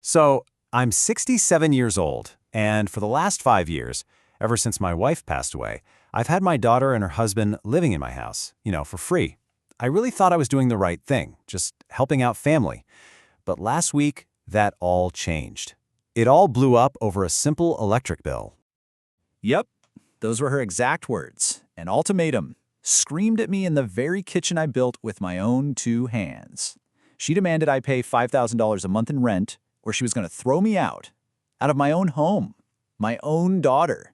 So, I'm 67 years old, and for the last 5 years, ever since my wife passed away, I've had my daughter and her husband living in my house, for free. I really thought I was doing the right thing, just helping out family. But last week, that all changed. It all blew up over a simple electric bill. Yep, those were her exact words. An ultimatum. Screamed at me in the very kitchen I built with my own two hands. She demanded I pay $5,000 a month in rent, or she was going to throw me out of my own home, my own daughter.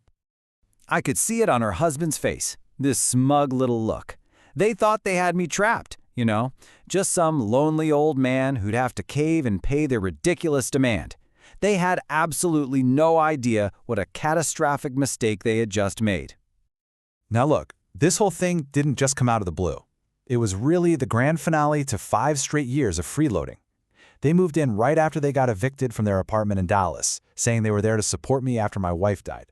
I could see it on her husband's face, this smug little look. They thought they had me trapped, just some lonely old man who'd have to cave and pay their ridiculous demand. They had absolutely no idea what a catastrophic mistake they had just made. Now look, this whole thing didn't just come out of the blue. It was really the grand finale to 5 straight years of freeloading. They moved in right after they got evicted from their apartment in Dallas, saying they were there to support me after my wife died.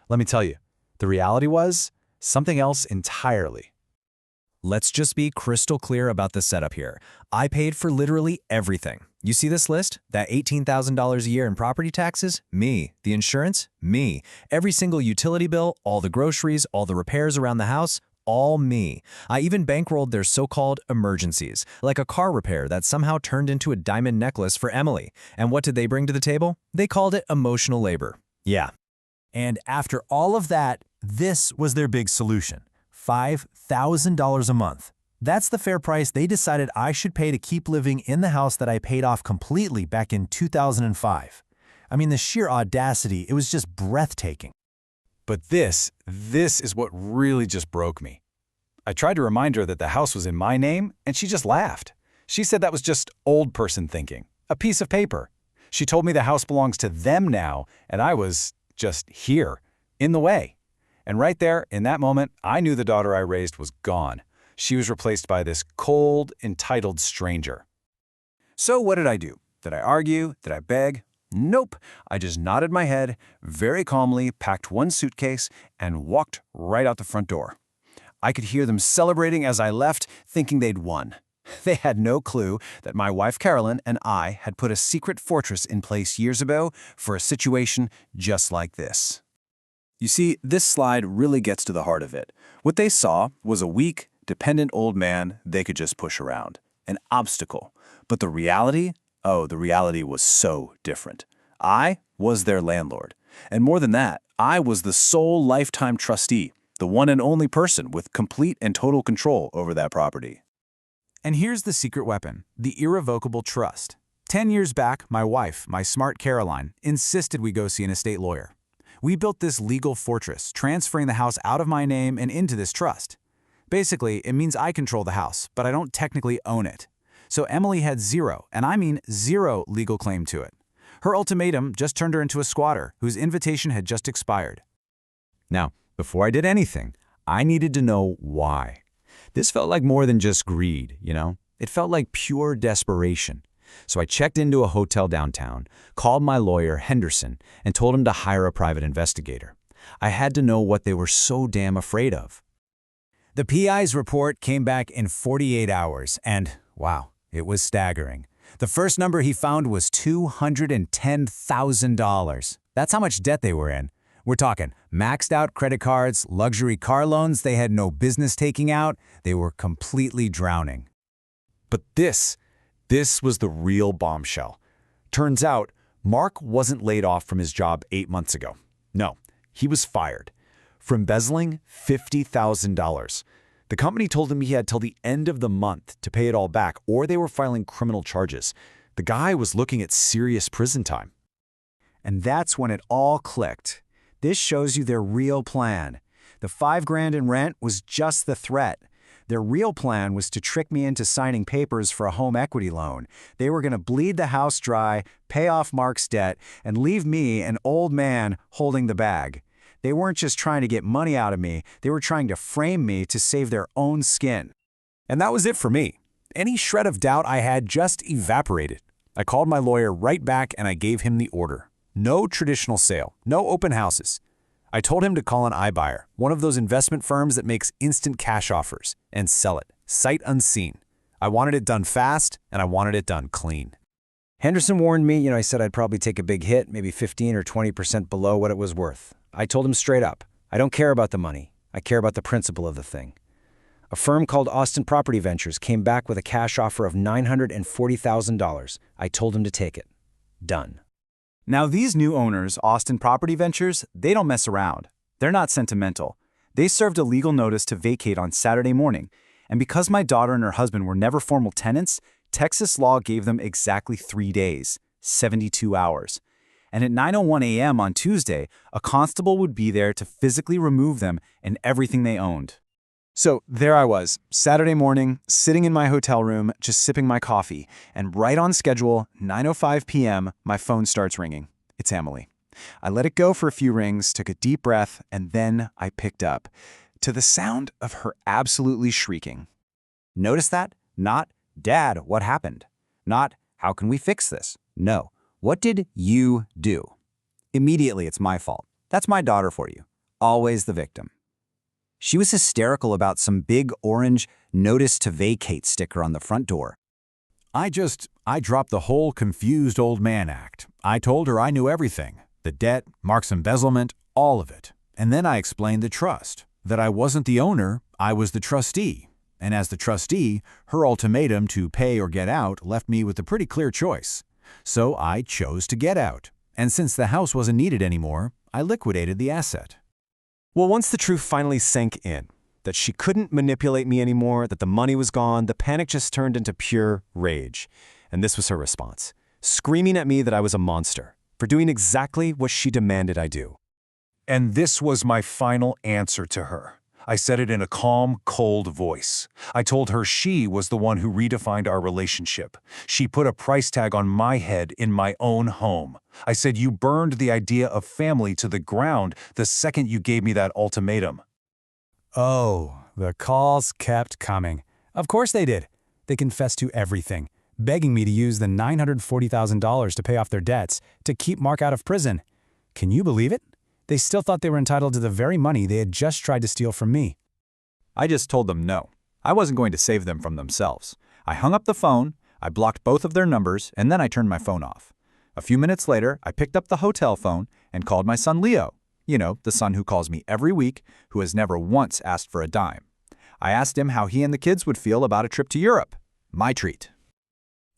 Let me tell you, the reality was something else entirely. Let's just be crystal clear about the setup here. I paid for literally everything. You see this list? That $18,000 a year in property taxes? Me. The insurance? Me. Every single utility bill, all the groceries, all the repairs around the house? All me. I even bankrolled their so-called emergencies, like a car repair that somehow turned into a diamond necklace for Emily. And what did they bring to the table? They called it emotional labor. Yeah. And after all of that, this was their big solution. $5,000 a month. That's the fair price they decided I should pay to keep living in the house that I paid off completely back in 2005. I mean, the sheer audacity, it was just breathtaking. But this is what really just broke me. I tried to remind her that the house was in my name, and she just laughed. She said that was just old person thinking, a piece of paper. She told me the house belongs to them now, and I was just here, in the way. And right there, in that moment, I knew the daughter I raised was gone. She was replaced by this cold, entitled stranger. So what did I do? Did I argue? Did I beg? Nope. I just nodded my head, very calmly packed one suitcase, and walked right out the front door. I could hear them celebrating as I left, thinking they'd won. They had no clue that my wife Carolyn and I had put a secret fortress in place years ago for a situation just like this. You see, this slide really gets to the heart of it. What they saw was a weak, dependent old man they could just push around. An obstacle. But the reality? Oh, the reality was so different. I was their landlord. And more than that, I was the sole lifetime trustee, the one and only person with complete and total control over that property. And here's the secret weapon, the irrevocable trust. 10 years back, my wife, my smart Caroline, insisted we go see an estate lawyer. We built this legal fortress, transferring the house out of my name and into this trust. Basically, it means I control the house, but I don't technically own it. So Emily had zero, and I mean zero, legal claim to it. Her ultimatum just turned her into a squatter whose invitation had just expired. Now, before I did anything, I needed to know why. This felt like more than just greed, It felt like pure desperation. So I checked into a hotel downtown, called my lawyer, Henderson, and told him to hire a private investigator. I had to know what they were so damn afraid of. The PI's report came back in 48 hours, and wow, it was staggering. The first number he found was $210,000. That's how much debt they were in. We're talking maxed out credit cards, luxury car loans they had no business taking out. They were completely drowning. But this was the real bombshell. Turns out, Mark wasn't laid off from his job 8 months ago. No, he was fired for embezzling $50,000. The company told him he had till the end of the month to pay it all back, or they were filing criminal charges. The guy was looking at serious prison time. And that's when it all clicked. This shows you their real plan. The $5,000 in rent was just the threat. Their real plan was to trick me into signing papers for a home equity loan. They were going to bleed the house dry, pay off Mark's debt, and leave me, an old man, holding the bag. They weren't just trying to get money out of me, they were trying to frame me to save their own skin. And that was it for me. Any shred of doubt I had just evaporated. I called my lawyer right back and I gave him the order. No traditional sale, no open houses. I told him to call an iBuyer, one of those investment firms that makes instant cash offers, and sell it, sight unseen. I wanted it done fast, and I wanted it done clean. Henderson warned me, I said I'd probably take a big hit, maybe 15 or 20% below what it was worth. I told him straight up, I don't care about the money. I care about the principle of the thing. A firm called Austin Property Ventures came back with a cash offer of $940,000. I told him to take it. Done. Now these new owners, Austin Property Ventures, they don't mess around. They're not sentimental. They served a legal notice to vacate on Saturday morning, and because my daughter and her husband were never formal tenants, Texas law gave them exactly 3 days, 72 hours. And at 9:01 a.m. on Tuesday, a constable would be there to physically remove them and everything they owned. So there I was, Saturday morning, sitting in my hotel room, just sipping my coffee, and right on schedule, 9:05 p.m., my phone starts ringing. It's Emily. I let it go for a few rings, took a deep breath, and then I picked up, to the sound of her absolutely shrieking. Notice that? Not, "Dad, what happened?" Not, "How can we fix this?" No, "What did you do?" Immediately, it's my fault. That's my daughter for you. Always the victim. She was hysterical about some big orange "Notice to Vacate" sticker on the front door. I dropped the whole confused old man act. I told her I knew everything. The debt, Mark's embezzlement, all of it. And then I explained the trust. That I wasn't the owner, I was the trustee. And as the trustee, her ultimatum to pay or get out left me with a pretty clear choice. So I chose to get out. And since the house wasn't needed anymore, I liquidated the asset. Well, once the truth finally sank in, that she couldn't manipulate me anymore, that the money was gone, the panic just turned into pure rage. And this was her response, screaming at me that I was a monster for doing exactly what she demanded I do. And this was my final answer to her. I said it in a calm, cold voice. I told her she was the one who redefined our relationship. She put a price tag on my head in my own home. I said, "You burned the idea of family to the ground the second you gave me that ultimatum." Oh, the calls kept coming. Of course they did. They confessed to everything, begging me to use the $940,000 to pay off their debts, to keep Mark out of prison. Can you believe it? They still thought they were entitled to the very money they had just tried to steal from me. I just told them no. I wasn't going to save them from themselves. I hung up the phone, I blocked both of their numbers, and then I turned my phone off. A few minutes later, I picked up the hotel phone and called my son Leo. You know, the son who calls me every week, who has never once asked for a dime. I asked him how he and the kids would feel about a trip to Europe. My treat.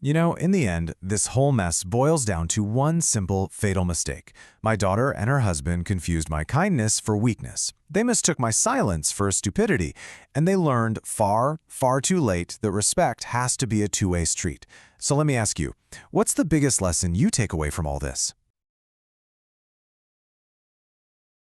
In the end, this whole mess boils down to one simple, fatal mistake. My daughter and her husband confused my kindness for weakness. They mistook my silence for stupidity, and they learned far, far too late that respect has to be a two-way street. So let me ask you, what's the biggest lesson you take away from all this?